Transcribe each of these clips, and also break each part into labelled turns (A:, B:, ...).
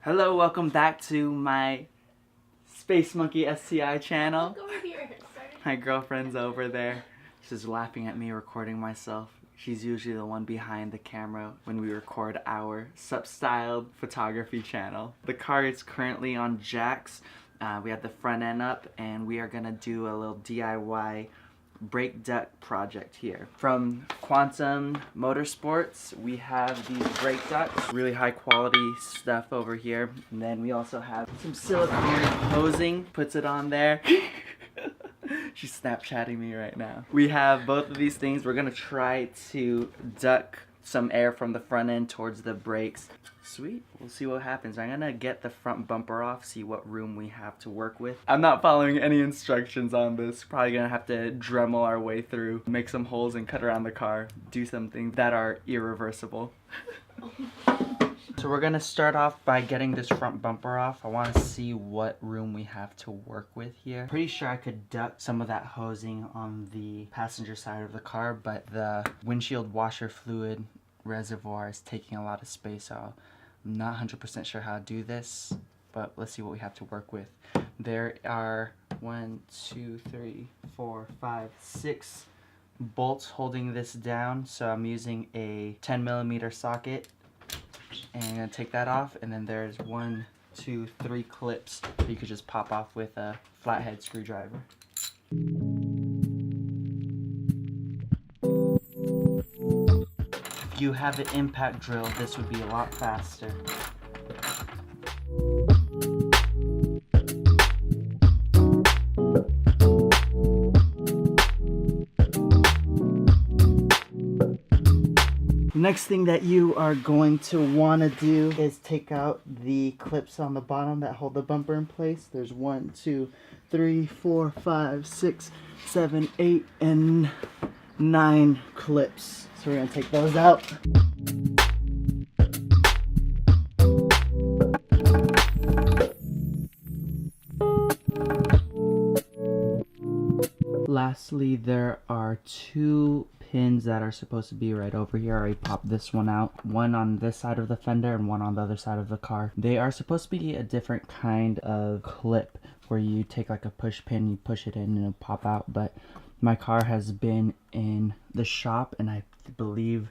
A: Hello, welcome back to my spacemonkeySTI channel.
B: Look over here.
A: My girlfriend's over there. She's laughing at me recording myself. She's usually the one behind the camera when we record our sub-styled photography channel. The car is currently on jacks. We have the front end up and we are gonna do a little DIY brake duct project here. From Quantum Motorsports, we have these brake ducts, really high quality stuff over here. And then we also have some silicone hosing, puts it on there. She's Snapchatting me right now. We have both of these things. We're gonna try to duct some air from the front end towards the brakes. Sweet, we'll see what happens. I'm gonna get the front bumper off, see what room we have to work with. I'm not following any instructions on this. Probably gonna have to Dremel our way through, make some holes and cut around the car, do some things that are irreversible. So we're gonna start off by getting this front bumper off. I wanna see what room we have to work with here. Pretty sure I could duct some of that hosing on the passenger side of the car, but the windshield washer fluid reservoir is taking a lot of space, so I'm not 100% sure how to do this, but let's see what we have to work with. There are 6 bolts holding this down, so I'm using a 10mm socket, and I'm gonna take that off. And then there's 3 clips that you could just pop off with a flathead screwdriver. If you have an impact drill, this would be a lot faster. Next thing that you are going to want to do is take out the clips on the bottom that hold the bumper in place. There's 1, 2, 3, 4, 5, 6, 7, 8, and 9 clips. So we're going to take those out. Lastly, there are 2 pins that are supposed to be right over here. I already popped this one out. One on this side of the fender and one on the other side of the car. They are supposed to be a different kind of clip where you take like a push pin, you push it in and it'll pop out. But my car has been in the shop and I believe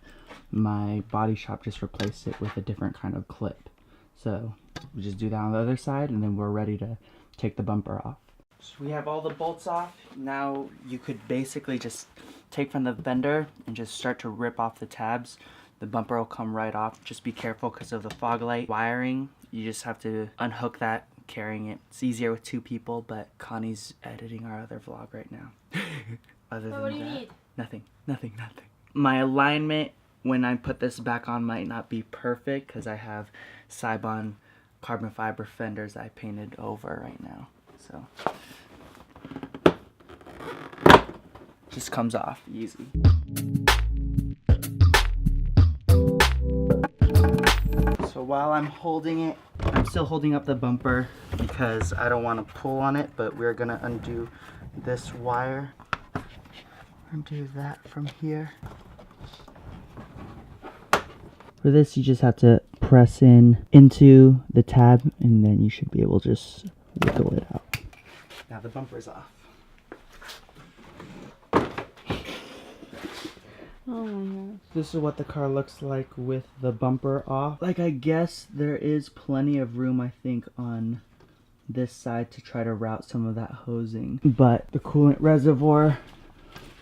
A: my body shop just replaced it with a different kind of clip. So we just do that on the other side and then we're ready to take the bumper off. So we have all the bolts off. Now you could basically just take from the fender and just start to rip off the tabs. The bumper will come right off. Just be careful because of the fog light wiring. You just have to unhook that, carrying it. It's easier with 2 people, but Connie's editing our other vlog right now. Other than
B: what do you
A: that,
B: need?
A: Nothing. My alignment when I put this back on might not be perfect because I have Cybon carbon fiber fenders I painted over right now. So just comes off easy. So while I'm holding it, I'm still holding up the bumper because I don't want to pull on it, but we're gonna undo this wire. Undo that from here. For this, you just have to press into the tab and then you should be able to just wiggle it out. Now the bumper's off.
B: Oh my gosh.
A: This is what the car looks like with the bumper off. Like, I guess there is plenty of room, I think, on this side to try to route some of that hosing. But the coolant reservoir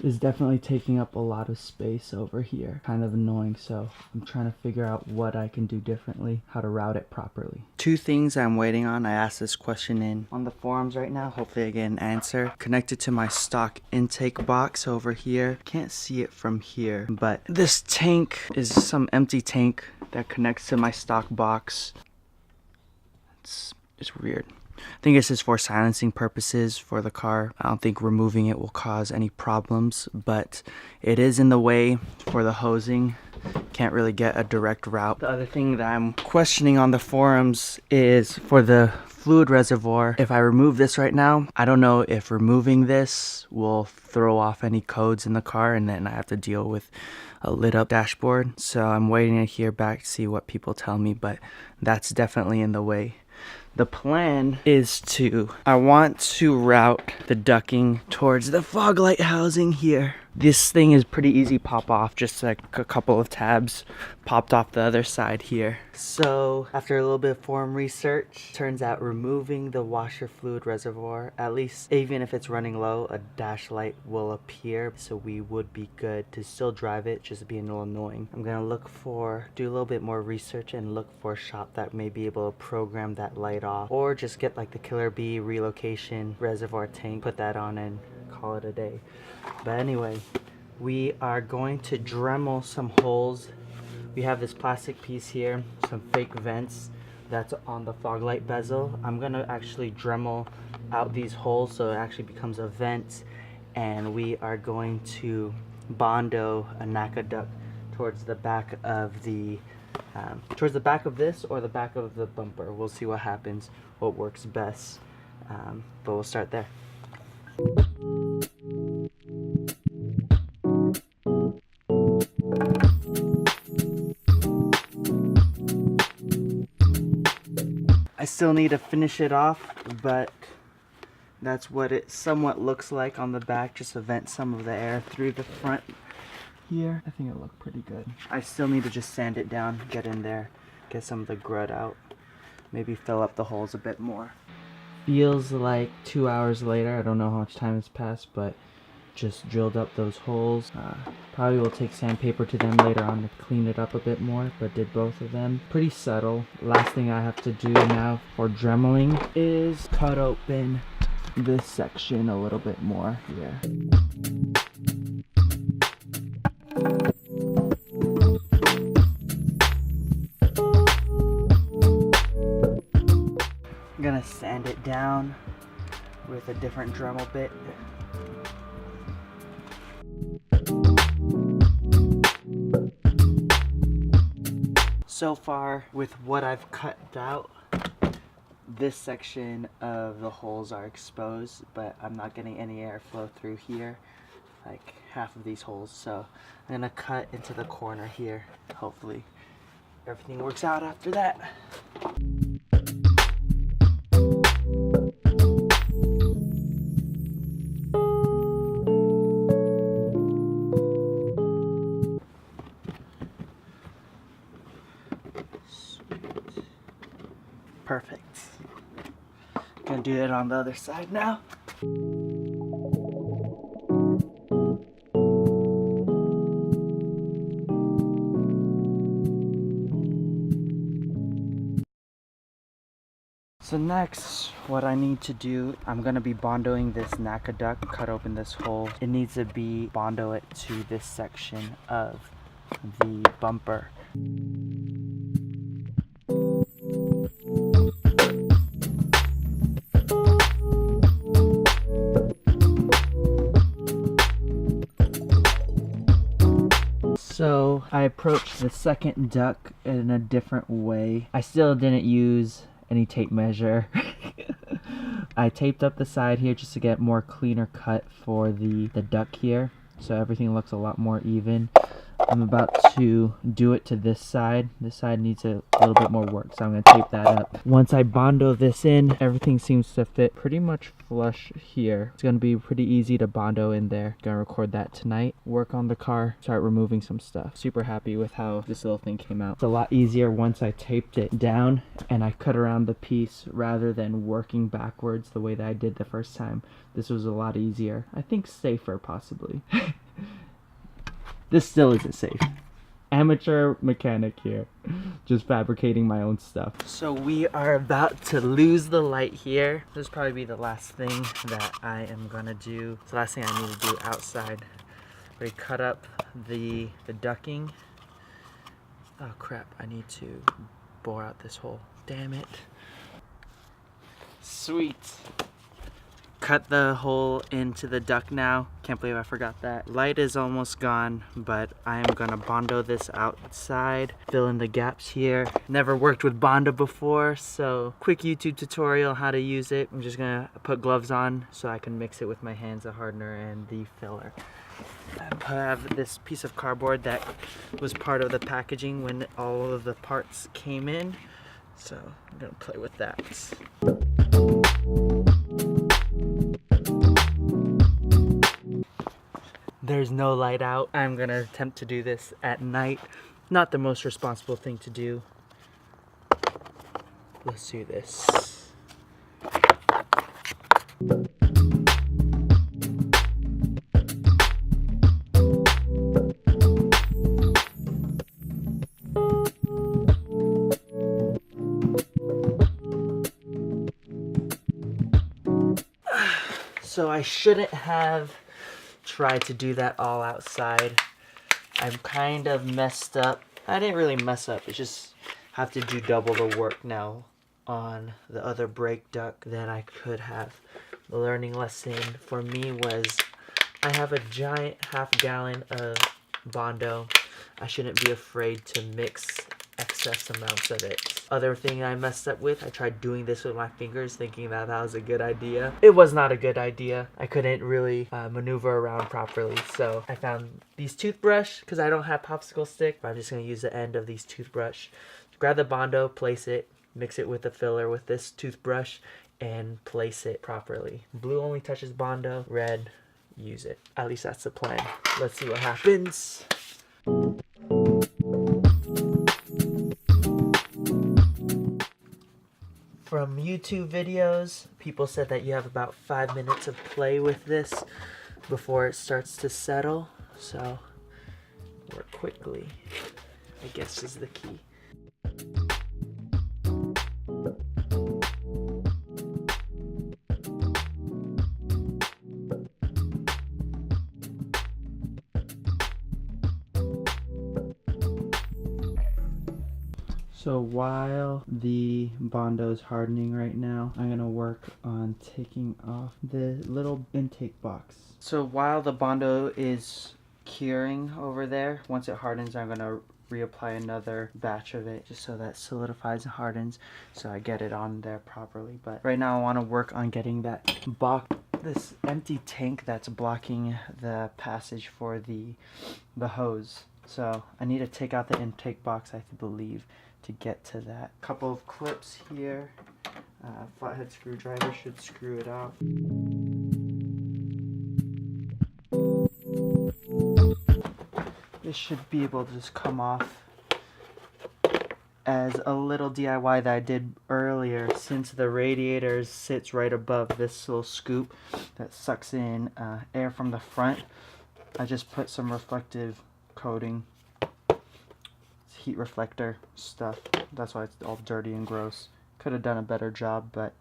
A: is definitely taking up a lot of space over here. Kind of annoying, so I'm trying to figure out what I can do differently, how to route it properly. 2 things I'm waiting on. I asked this question in on the forums right now. Hopefully I get an answer. Connected to my stock intake box over here. Can't see it from here, but this tank is some empty tank that connects to my stock box. It's weird. I think this is for silencing purposes for the car. I don't think removing it will cause any problems, but it is in the way for the hosing. Can't really get a direct route. The other thing that I'm questioning on the forums is for the fluid reservoir. If I remove this right now, I don't know if removing this will throw off any codes in the car, and then I have to deal with a lit up dashboard. So I'm waiting to hear back to see what people tell me, but that's definitely in the way. The plan is I want to route the ducking towards the fog light housing here. This thing is pretty easy pop off, just like a couple of tabs popped off the other side here. So after a little bit of forum research, turns out removing the washer fluid reservoir, at least even if it's running low, a dash light will appear. So we would be good to still drive it, just being a little annoying. I'm gonna do a little bit more research and look for a shop that may be able to program that light off, or just get like the Killer Bee relocation reservoir tank, put that on and call it a day. But anyway, we are going to Dremel some holes. We have this plastic piece here, some fake vents that's on the fog light bezel. I'm gonna actually Dremel out these holes so it actually becomes a vent, and we are going to Bondo a NACA duct towards the back of the this or the back of the bumper. We'll see what happens, what works best, but we'll start there. I still need to finish it off, but that's what it somewhat looks like on the back, just to vent some of the air through the front here. I think it looked pretty good. I still need to just sand it down, get in there, get some of the grud out, maybe fill up the holes a bit more. Feels like 2 hours later. I don't know how much time has passed, but just drilled up those holes. Probably will take sandpaper to them later on to clean it up a bit more, but did both of them. Pretty subtle. Last thing I have to do now for dremeling is cut open this section a little bit more here. I'm gonna sand it down with a different Dremel bit. So far, with what I've cut out, this section of the holes are exposed, but I'm not getting any airflow through here, like half of these holes. So I'm gonna cut into the corner here. Hopefully everything works out after that. Perfect. Gonna do it on the other side now. So next, what I need to do, I'm gonna be bondoing this NACA duct, cut open this hole. It needs to be bondo it to this section of the bumper. So I approached the second duct in a different way. I still didn't use any tape measure. I taped up the side here just to get more cleaner cut for the duct here, so everything looks a lot more even. I'm about to do it to this side. This side needs a little bit more work, so I'm going to tape that up. Once I bondo this in, everything seems to fit pretty much flush here. It's going to be pretty easy to bondo in there. Going to record that tonight, work on the car, start removing some stuff. Super happy with how this little thing came out. It's a lot easier once I taped it down and I cut around the piece rather than working backwards the way that I did the first time. This was a lot easier. I think safer, possibly. This still isn't safe. Amateur mechanic here. Just fabricating my own stuff. So we are about to lose the light here. This will probably be the last thing that I am gonna do. It's the last thing I need to do outside. We cut up the ducking. Oh crap, I need to bore out this hole. Damn it. Sweet. cut the hole into the duct now. Can't believe I forgot that. Light is almost gone, but I am gonna Bondo this outside, fill in the gaps here. Never worked with Bondo before, so quick YouTube tutorial how to use it. I'm just gonna put gloves on so I can mix it with my hands, the hardener and the filler. I have this piece of cardboard that was part of the packaging when all of the parts came in, so I'm gonna play with that. There's no light out. I'm gonna attempt to do this at night. Not the most responsible thing to do. Let's do this. So I shouldn't have tried to do that all outside. I'm kind of messed up. I didn't really mess up. It's just have to do double the work now on the other brake duct than I could have. The learning lesson for me was I have a giant half-gallon of Bondo. I shouldn't be afraid to mix excess amounts of it. Other thing I messed up with, I tried doing this with my fingers thinking that that was a good idea. It was not a good idea. I couldn't really maneuver around properly, so I found these toothbrush because I don't have popsicle stick. I'm just going to use the end of these toothbrush. Grab the Bondo, place it, mix it with the filler with this toothbrush, and place it properly. Blue only touches Bondo, red, use it. At least that's the plan. Let's see what happens. From YouTube videos, people said that you have about 5 minutes of play with this before it starts to settle. So, work quickly, I guess, is the key. So while the Bondo is hardening right now, I'm gonna work on taking off the little intake box. So while the Bondo is curing over there, once it hardens, I'm gonna reapply another batch of it just so that solidifies and hardens so I get it on there properly. But right now I wanna work on getting that box, this empty tank that's blocking the passage for the hose. So I need to take out the intake box, I believe, to get to that. Couple of clips here. Flathead screwdriver should screw it out. This should be able to just come off as a little DIY that I did earlier, since the radiator sits right above this little scoop that sucks in air from the front. I just put some reflective coating, heat reflector stuff. That's why it's all dirty and gross. Could have done a better job, but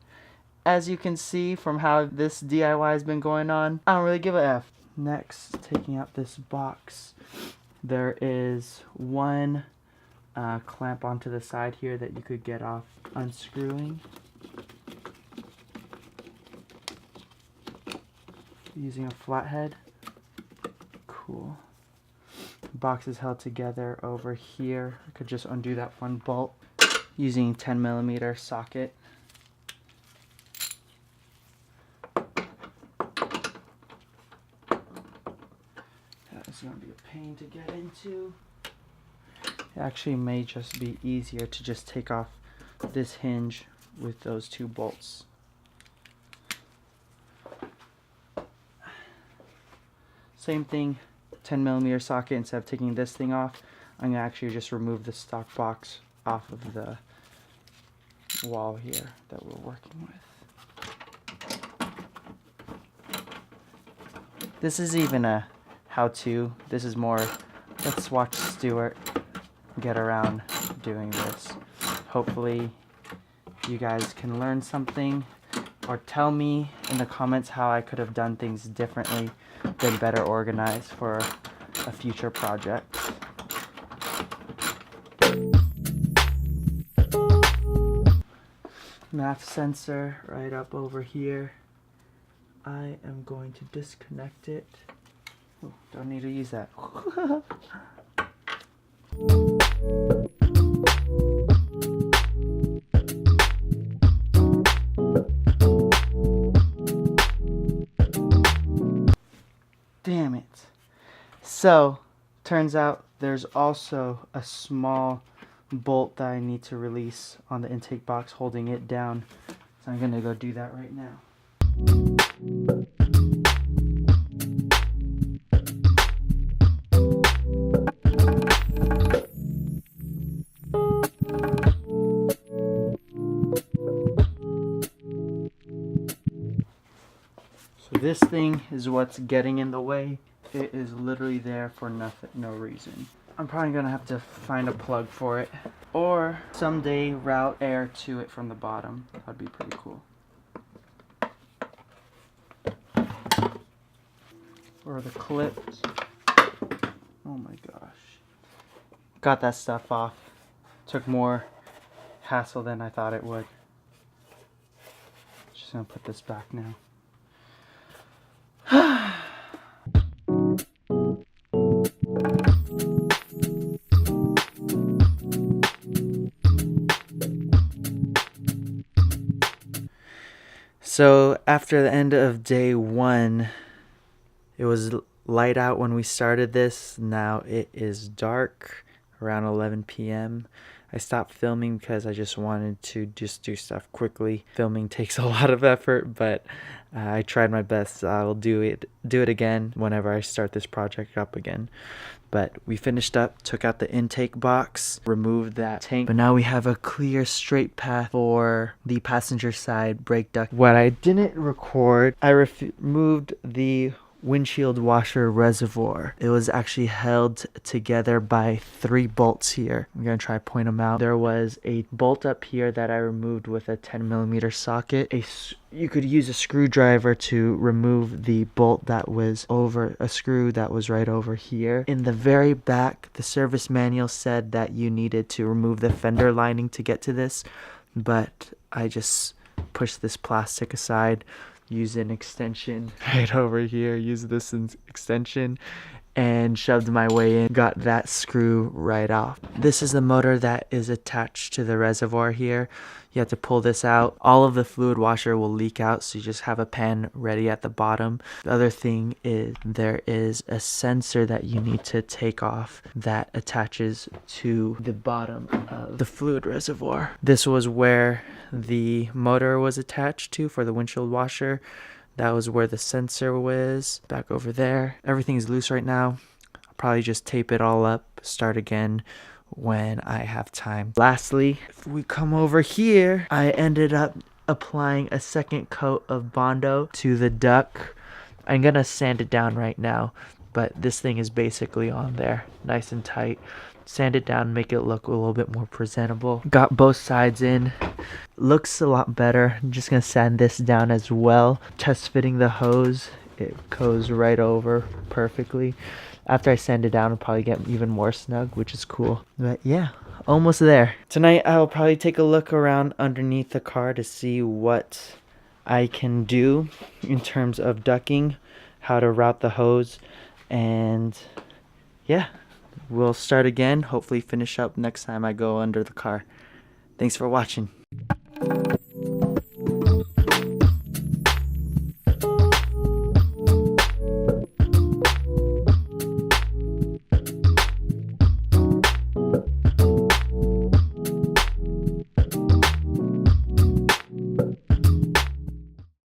A: as you can see from how this DIY has been going on, I don't really give a F. Next, taking out this box. There is one clamp onto the side here that you could get off unscrewing using a flathead. Cool. Box is held together over here. I could just undo that one bolt using 10mm socket. That is going to be a pain to get into. It actually may just be easier to just take off this hinge with those two bolts. Same thing. 10mm socket. Instead of taking this thing off, I'm gonna actually just remove the stock box off of the wall here that we're working with. This is even a how-to. This is more, let's watch Stuart get around doing this. Hopefully you guys can learn something, or tell me in the comments how I could have done things differently, been better organized for a future project. MAF sensor right up over here. I am going to disconnect it. Oh, don't need to use that. Damn it. So, turns out there's also a small bolt that I need to release on the intake box holding it down. So I'm gonna go do that right now. So this thing is what's getting in the way. It is literally there for nothing, no reason. I'm probably gonna have to find a plug for it, or someday route air to it from the bottom. That'd be pretty cool. Or the clips. Oh my gosh. Got that stuff off. Took more hassle than I thought it would. Just gonna put this back now. So after the end of day 1, it was light out when we started this. Now it is dark, around 11 p.m. I stopped filming because I just wanted to just do stuff quickly. Filming takes a lot of effort, but I tried my best. I'll do it again whenever I start this project up again. But we finished up, took out the intake box, removed that tank. But now we have a clear straight path for the passenger side brake duct. What I didn't record, I removed the windshield washer reservoir. It was actually held together by 3 bolts here. I'm gonna try to point them out. There was a bolt up here that I removed with a 10mm socket. You could use a screwdriver to remove the bolt that was over a screw that was right over here. In the very back, the service manual said that you needed to remove the fender lining to get to this, but I just pushed this plastic aside, use an extension right over here, use this extension, and shoved my way in, got that screw right off. This is the motor that is attached to the reservoir here. You have to pull this out. All of the fluid washer will leak out, so you just have a pan ready at the bottom. The other thing is there is a sensor that you need to take off that attaches to the bottom of the fluid reservoir. This was where the motor was attached to for the windshield washer. That was where the sensor was, back over there. Everything's loose right now. I'll probably just tape it all up, start again when I have time. Lastly, if we come over here, I ended up applying a second coat of Bondo to the duct. I'm gonna sand it down right now, but this thing is basically on there, nice and tight. Sand it down, make it look a little bit more presentable. Got both sides in. Looks a lot better. I'm just gonna sand this down as well. Test fitting the hose. It goes right over perfectly. After I sand it down, I'll probably get even more snug, which is cool. But yeah, almost there. Tonight, I'll probably take a look around underneath the car to see what I can do in terms of ducking, how to route the hose, and yeah. We'll start again, hopefully finish up next time I go under the car. Thanks for watching.